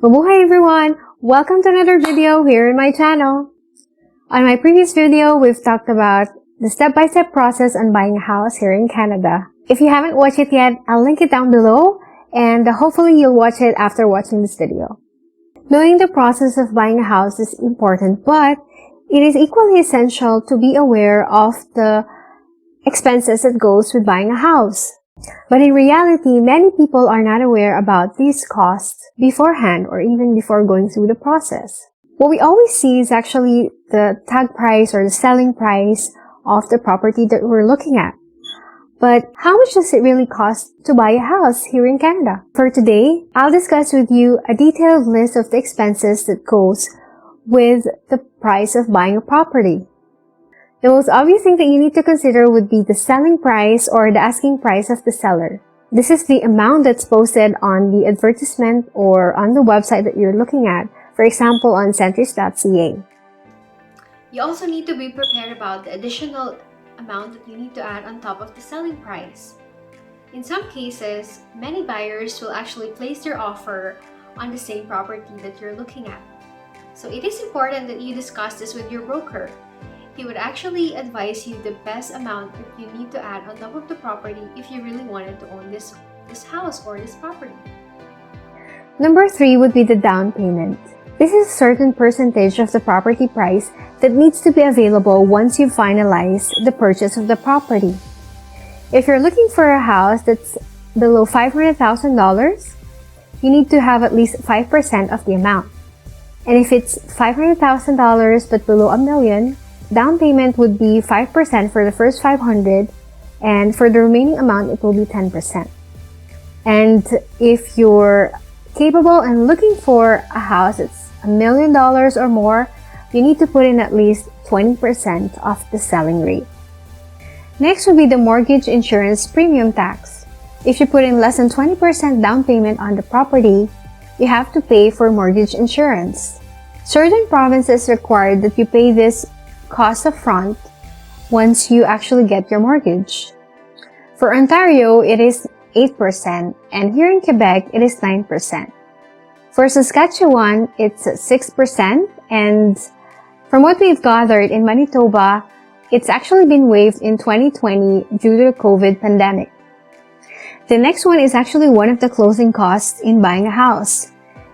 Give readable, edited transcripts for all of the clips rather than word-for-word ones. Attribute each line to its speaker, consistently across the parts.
Speaker 1: Mabuhay everyone! Welcome to another video here in my channel. On my previous video, we've talked about the step-by-step process on buying a house here in Canada. If you haven't watched it yet, I'll link it down below and hopefully you'll watch it after watching this video. Knowing the process of buying a house is important, but it is equally essential to be aware of the expenses that goes with buying a house. But in reality, many people are not aware about these costs beforehand or even before going through the process. What we always see is actually the tag price or the selling price of the property that we're looking at. But how much does it really cost to buy a house here in Canada? For today, I'll discuss with you a detailed list of the expenses that goes with the price of buying a property. The most obvious thing that you need to consider would be the selling price or the asking price of the seller. This is the amount that's posted on the advertisement or on the website that you're looking at, for example, on centris.ca. You also need to be prepared about the additional amount that you need to add on top of the selling price. In some cases, many buyers will actually place their offer on the same property that you're looking at. So it is important that you discuss this with your broker. He would actually advise you the best amount that you need to add on top of the property if you really wanted to own this house or this property. Number 3 would be the down payment. This is a certain percentage of the property price that needs to be available once you finalize the purchase of the property. If you're looking for a house that's below $500,000, you need to have at least 5% of the amount. And if it's $500,000 but below $1 million, down payment would be 5% for the first $500,000, and for the remaining amount, it will be 10%. And if you're capable and looking for a house that's $1 million or more, you need to put in at least 20% of the selling rate. Next would be the mortgage insurance premium tax. If you put in less than 20% down payment on the property, you have to pay for mortgage insurance. Certain provinces require that you pay this cost up front once you actually get your mortgage. For Ontario, it is 8%, and here in Quebec, it is 9%. For Saskatchewan, it's 6%, and from what we've gathered in Manitoba, it's actually been waived in 2020 due to the COVID pandemic. The next one is actually one of the closing costs in buying a house,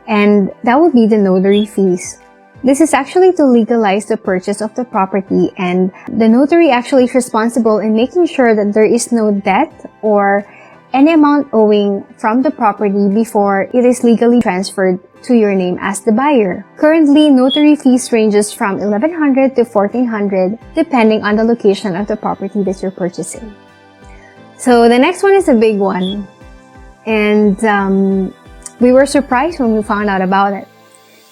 Speaker 1: and that would be the notary fees. This is actually to legalize the purchase of the property, and the notary actually is responsible in making sure that there is no debt or any amount owing from the property before it is legally transferred to your name as the buyer. Currently, notary fees ranges from $1,100 to $1,400 depending on the location of the property that you're purchasing. So the next one is a big one, and we were surprised when we found out about it.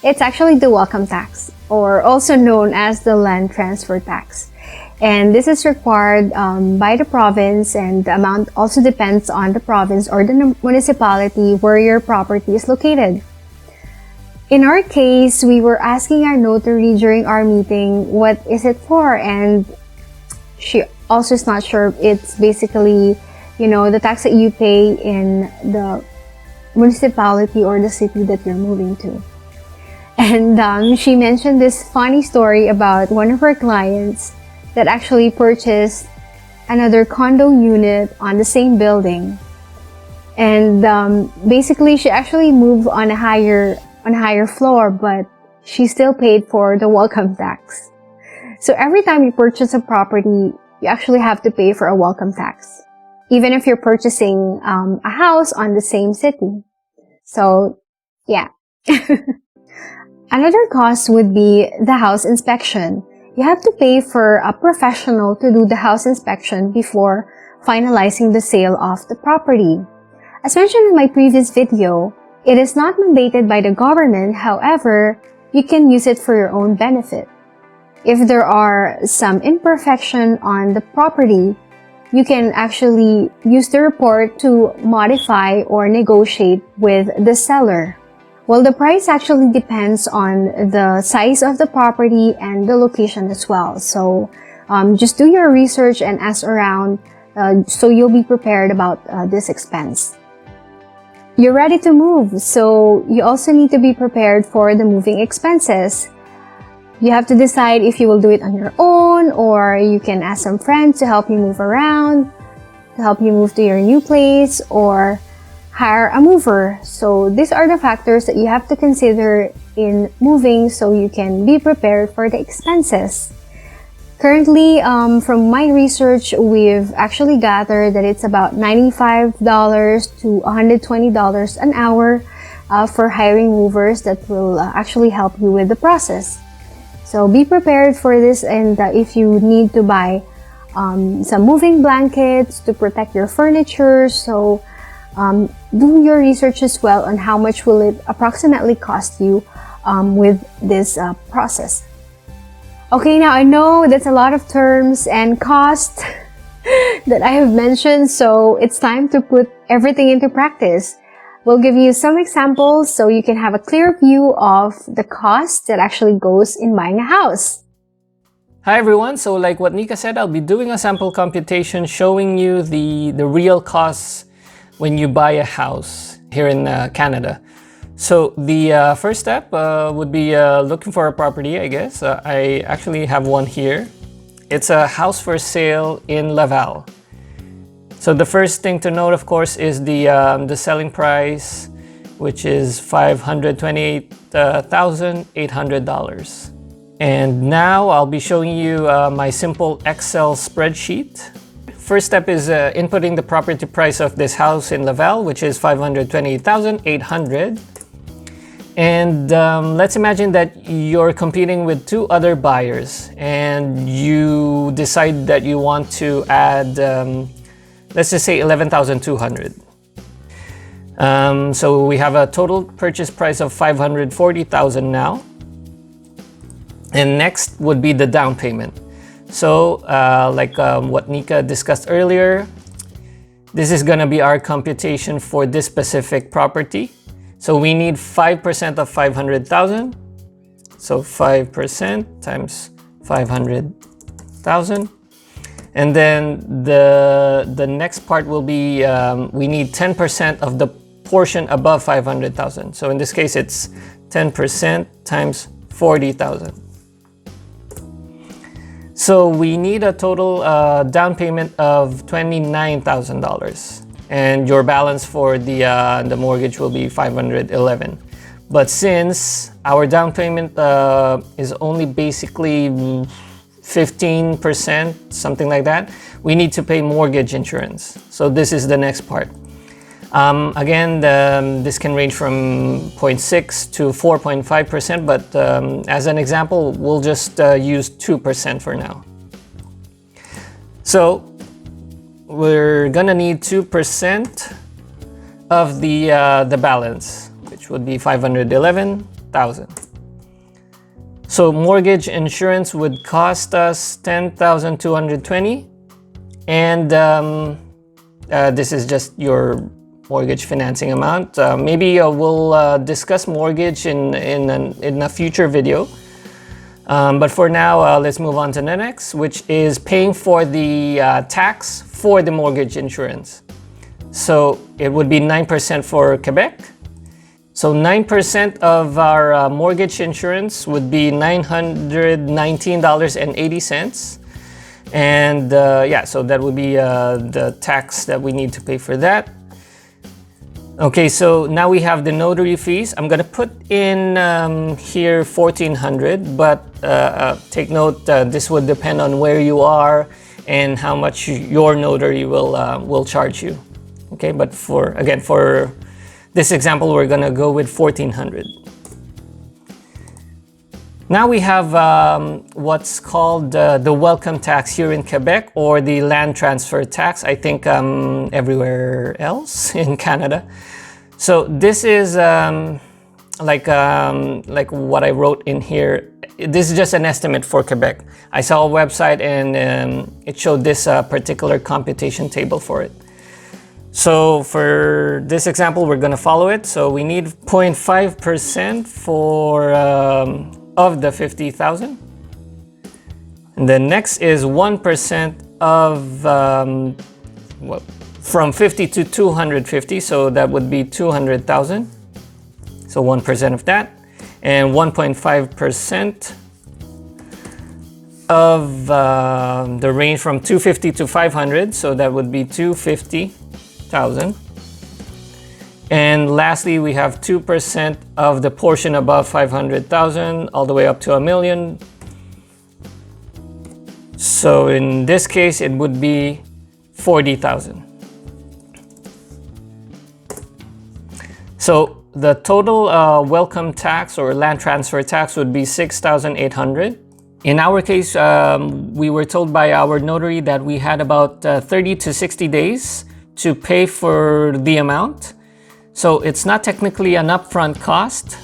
Speaker 1: It's actually the welcome tax, or also known as the land transfer tax. And this is required by the province, and the amount also depends on the province or the municipality where your property is located. In our case, we were asking our notary during our meeting, what is it for? And she also is not sure. It's basically, the tax that you pay in the municipality or the city that you're moving to. And she mentioned this funny story about one of her clients that actually purchased another condo unit on the same building. And basically, she actually moved on a higher floor, but she still paid for the welcome tax. So every time you purchase a property, you actually have to pay for a welcome tax, even if you're purchasing a house on the same city. So, yeah. Another cost would be the house inspection. You have to pay for a professional to do the house inspection before finalizing the sale of the property. As mentioned in my previous video, it is not mandated by the government. However, you can use it for your own benefit. If there are some imperfection on the property, you can actually use the report to modify or negotiate with the seller. Well, the price actually depends on the size of the property and the location as well. So just do your research and ask around so you'll be prepared about this expense. you're ready to move, so you also need to be prepared for the moving expenses. You have to decide if you will do it on your own, or you can ask some friends to help you move around, to help you move to your new place, or hire a mover. So these are the factors that you have to consider in moving so you can be prepared for the expenses. Currently, from my research, we've actually gathered that it's about $95 to $120 an hour for hiring movers that will actually help you with the process. So be prepared for this, and if you need to buy some moving blankets to protect your furniture, so do your research as well on how much will it approximately cost you with this process. Okay, now I know that's a lot of terms and cost that I have mentioned, so it's time to put everything into practice. We'll give you some examples so you can have a clear view of the cost that actually goes in buying a house.
Speaker 2: Hi everyone, so like what Nika said, I'll be doing a sample computation showing you the real costs when you buy a house here in Canada. So the first step would be looking for a property, I guess. I actually have one here. It's a house for sale in Laval. So the first thing to note, of course, is the selling price, which is $528,800. And now I'll be showing you my simple Excel spreadsheet. First step is inputting the property price of this house in Laval, which is $528,800. And let's imagine that you're competing with two other buyers and you decide that you want to add, let's just say $11,200. So we have a total purchase price of $540,000 now. And next would be the down payment. So what Nika discussed earlier, this is gonna be our computation for this specific property. So we need 5% of 500,000. So 5% times 500,000. And then the next part will be, we need 10% of the portion above 500,000. So in this case, it's 10% times 40,000. So we need a total down payment of $29,000. And your balance for the mortgage will be $511. But since our down payment is only basically 15%, something like that, we need to pay mortgage insurance. So this is the next part. Again, this can range from 0.6 to 4.5%, but as an example, we'll just use 2% for now. So we're gonna need 2% of the balance, which would be $511,000. So mortgage insurance would cost us $10,220, and this is just your mortgage financing amount. Maybe we'll discuss mortgage in a future video. But for now, let's move on to the next, which is paying for the tax for the mortgage insurance. So it would be 9% for Quebec. So 9% of our mortgage insurance would be $919.80. And yeah, so that would be the tax that we need to pay for that. Okay, so now we have the notary fees. I'm gonna put in here $1,400, but take note, this would depend on where you are and how much your notary will charge you. Okay, but for this example, we're gonna go with $1,400. Now we have what's called the welcome tax here in Quebec, or the land transfer tax, I think everywhere else in Canada. So this is like what I wrote in here. This is just an estimate for Quebec. I saw a website and it showed this particular computation table for it. So for this example, we're gonna follow it. So we need 0.5% for of the 50,000. And then next is 1% of from 50 to 250, so that would be 200,000. So 1% of that, and 1.5% of the range from 250 to 500, so that would be 250,000. And lastly, we have 2% of the portion above 500,000 all the way up to a million. So in this case, it would be 40,000. So the total welcome tax or land transfer tax would be 6,800. In our case, we were told by our notary that we had about 30 to 60 days to pay for the amount. So it's not technically an upfront cost,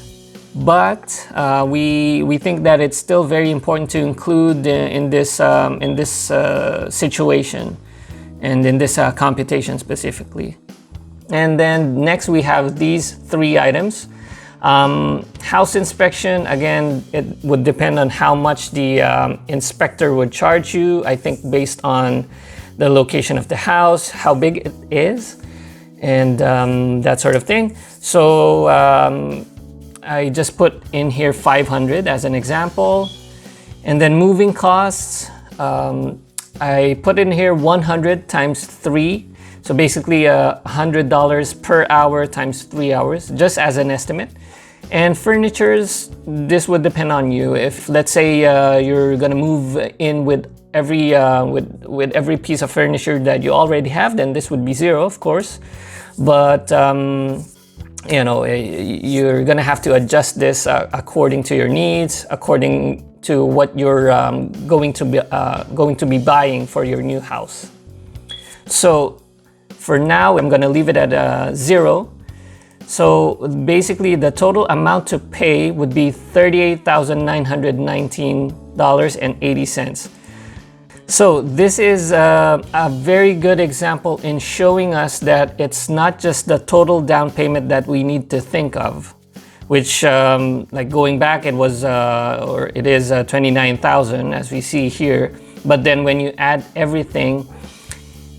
Speaker 2: but we think that it's still very important to include in this situation and in this computation specifically. And then next we have these three items. House inspection, again, it would depend on how much the inspector would charge you. I think based on the location of the house, how big it is, and that sort of thing. So I just put in here 500 as an example. And then moving costs, I put in here 100 times 3. So basically $100 per hour times 3 hours, just as an estimate. And furnitures, this would depend on you. If let's say you're gonna move in with every piece of furniture that you already have, then this would be 0, of course. But you know, you're gonna have to adjust this according to your needs, according to what you're going to be buying for your new house. So for now, I'm gonna leave it at 0. So basically the total amount to pay would be $38,919.80. So this is a very good example in showing us that it's not just the total down payment that we need to think of, which like going back, it was or it is 29,000 as we see here. But then when you add everything,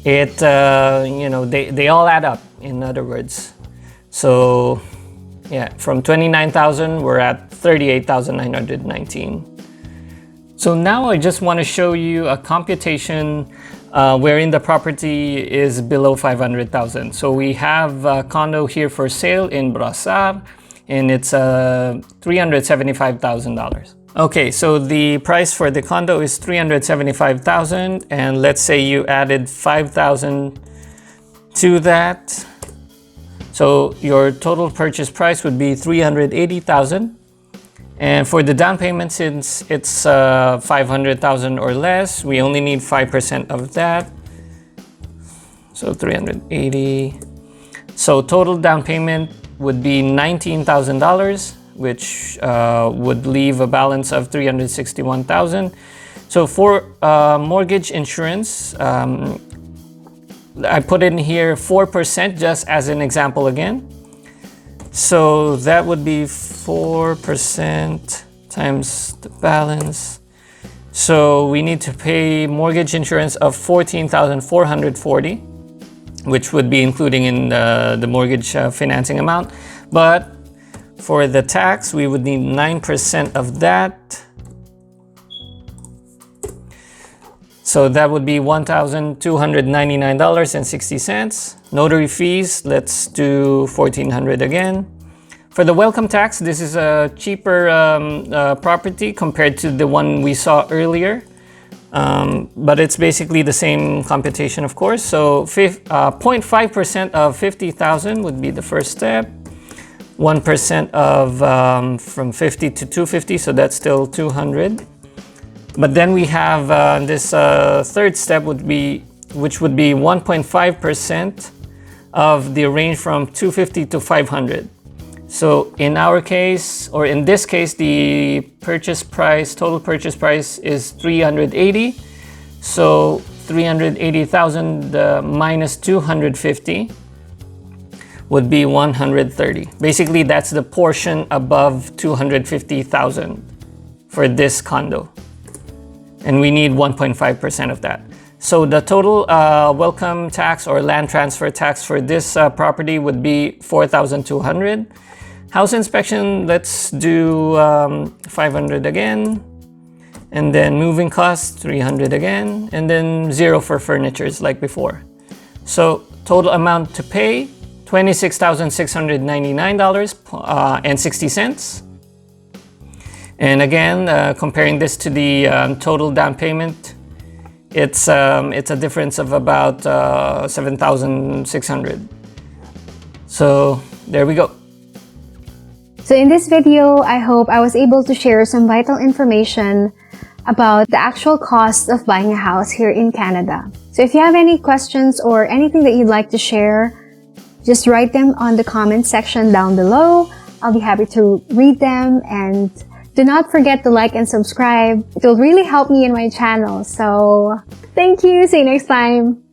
Speaker 2: it you know, they all add up, in other words. So yeah, from 29,000 we're at 38,919. So now I just want to show you a computation wherein the property is below 500,000. So we have a condo here for sale in Brassar, and it's $375,000. Okay, so the price for the condo is $375,000, and let's say you added 5,000 to that. So your total purchase price would be $380,000. And for the down payment, since it's 500,000 or less, we only need 5% of that. So 380. So total down payment would be $19,000, which would leave a balance of $361,000. So for mortgage insurance, I put in here 4% just as an example again. So that would be 4% times the balance. So we need to pay mortgage insurance of $14,440, which would be including in the mortgage financing amount. But for the tax, we would need 9% of that. So that would be $1,299.60. Notary fees, let's do $1,400 again. For the welcome tax, this is a cheaper property compared to the one we saw earlier. But it's basically the same computation, of course. So 0.5% of 50,000 would be the first step. 1% of from 50 to 250, so that's still 200. But then we have this third step which would be 1.5% of the range from 250 to 500. So in our case, or in this case, the purchase price, total purchase price is 380. So 380,000 minus 250 would be 130. Basically, that's the portion above 250,000 for this condo. And we need 1.5% of that. So the total welcome tax or land transfer tax for this property would be $4,200. House inspection, let's do $500 again. And then moving costs, $300 again. And then $0 for furnitures like before. So total amount to pay, $26,699.60. And again, comparing this to the total down payment, it's a difference of about $7,600. So there we go.
Speaker 1: So in this video, I hope I was able to share some vital information about the actual cost of buying a house here in Canada. So if you have any questions or anything that you'd like to share, just write them on the comment section down below. I'll be happy to read them, and do not forget to like and subscribe. It will really help me in my channel. So thank you. See you next time.